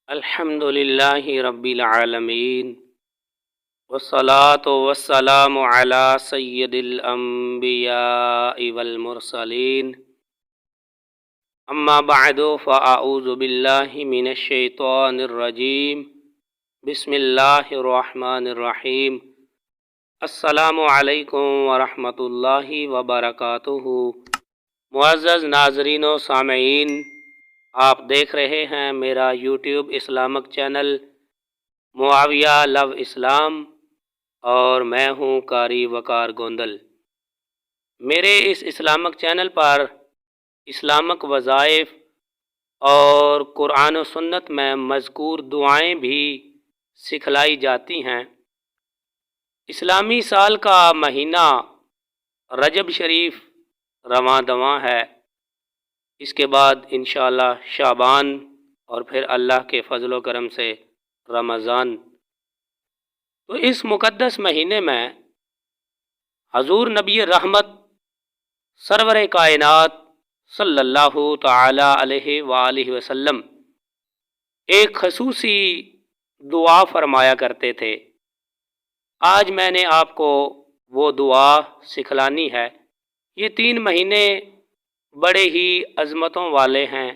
الحمد للہ رب العالمین والصلاة والسلام علی سید الانبیاء والمرسلین اما بعد فاعوذ باللہ من الشیطان الرجیم بسم اللہ الرحمن الرحیم السلام علیکم ورحمۃ اللہ وبرکاتہ۔ معزز ناظرین و سامعین، آپ دیکھ رہے ہیں میرا یوٹیوب اسلامک چینل معاویہ لو اسلام، اور میں ہوں قاری وقار گوندل۔ میرے اس اسلامک چینل پر اسلامک وظائف اور قرآن و سنت میں مذکور دعائیں بھی سکھلائی جاتی ہیں۔ اسلامی سال کا مہینہ رجب شریف رواں دواں ہے، اس کے بعد انشاءاللہ شعبان اور پھر اللہ کے فضل و کرم سے رمضان۔ تو اس مقدس مہینے میں حضور نبی رحمت سرور کائنات صلی اللہ تعالی علیہ وآلہ وسلم ایک خصوصی دعا فرمایا کرتے تھے۔ آج میں نے آپ کو وہ دعا سکھلانی ہے۔ یہ 3 مہینے بڑے ہی عظمتوں والے ہیں،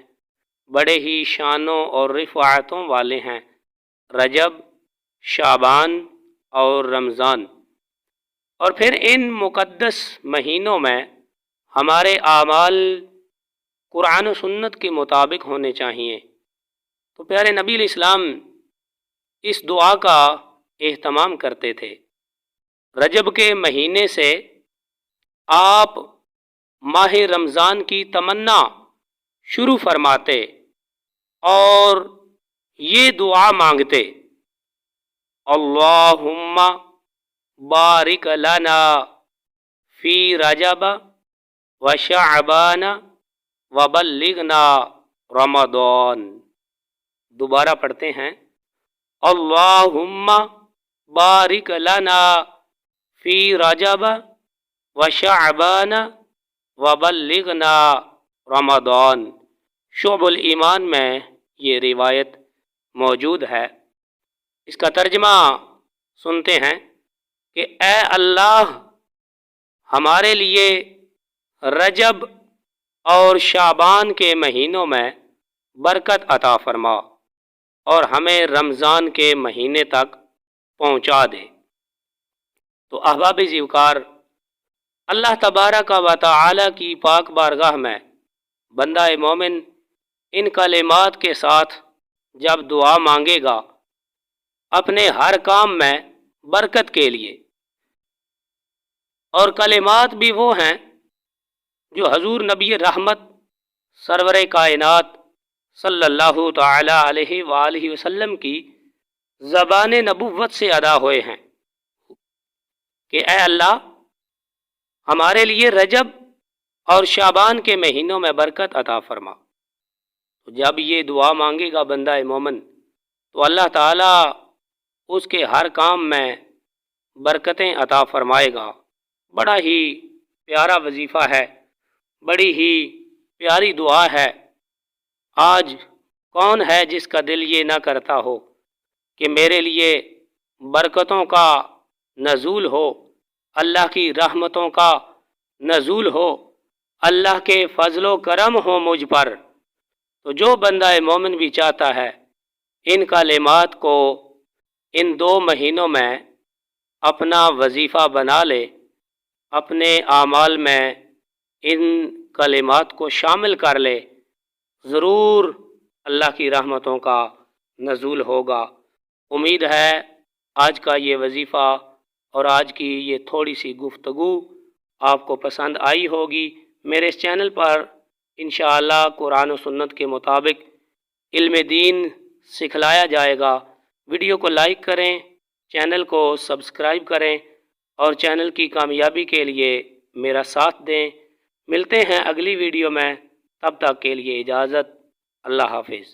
بڑے ہی شانوں اور رفعتوں والے ہیں، رجب، شعبان اور رمضان۔ اور پھر ان مقدس مہینوں میں ہمارے اعمال قرآن و سنت کے مطابق ہونے چاہیے۔ تو پیارے نبی علیہ السلام اس دعا کا اہتمام کرتے تھے۔ رجب کے مہینے سے آپ ماہ رمضان کی تمنا شروع فرماتے اور یہ دعا مانگتے: اللہم بارک لنا فی رجب و شعبان وبلغنا رمضان۔ دوبارہ پڑھتے ہیں: اللہم بارک لنا فی رجب و شعبان وبلغنا رمضان۔ شعب الایمان میں یہ روایت موجود ہے۔ اس کا ترجمہ سنتے ہیں کہ اے اللہ، ہمارے لیے رجب اور شعبان کے مہینوں میں برکت عطا فرما اور ہمیں رمضان کے مہینے تک پہنچا دے۔ تو احباب ذوقار، اللہ تبارک و تعالی کی پاک بارگاہ میں بندہ مومن ان کلمات کے ساتھ جب دعا مانگے گا اپنے ہر کام میں برکت کے لیے، اور کلمات بھی وہ ہیں جو حضور نبی رحمت سرور کائنات صلی اللہ تعالی علیہ وآلہ وسلم کی زبان نبوت سے ادا ہوئے ہیں کہ اے اللہ، ہمارے لیے رجب اور شعبان کے مہینوں میں برکت عطا فرما۔ تو جب یہ دعا مانگے گا بندہ مومن تو اللہ تعالیٰ اس کے ہر کام میں برکتیں عطا فرمائے گا۔ بڑا ہی پیارا وظیفہ ہے، بڑی ہی پیاری دعا ہے۔ آج کون ہے جس کا دل یہ نہ کرتا ہو کہ میرے لیے برکتوں کا نزول ہو، اللہ کی رحمتوں کا نزول ہو، اللہ کے فضل و کرم ہو مجھ پر۔ تو جو بندہ مومن بھی چاہتا ہے ان کلمات کو ان 2 مہینوں میں اپنا وظیفہ بنا لے، اپنے اعمال میں ان کلمات کو شامل کر لے، ضرور اللہ کی رحمتوں کا نزول ہوگا۔ امید ہے آج کا یہ وظیفہ اور آج کی یہ تھوڑی سی گفتگو آپ کو پسند آئی ہوگی۔ میرے اس چینل پر انشاءاللہ قرآن و سنت کے مطابق علم دین سکھلایا جائے گا۔ ویڈیو کو لائک کریں، چینل کو سبسکرائب کریں اور چینل کی کامیابی کے لیے میرا ساتھ دیں۔ ملتے ہیں اگلی ویڈیو میں، تب تک کے لیے اجازت، اللہ حافظ۔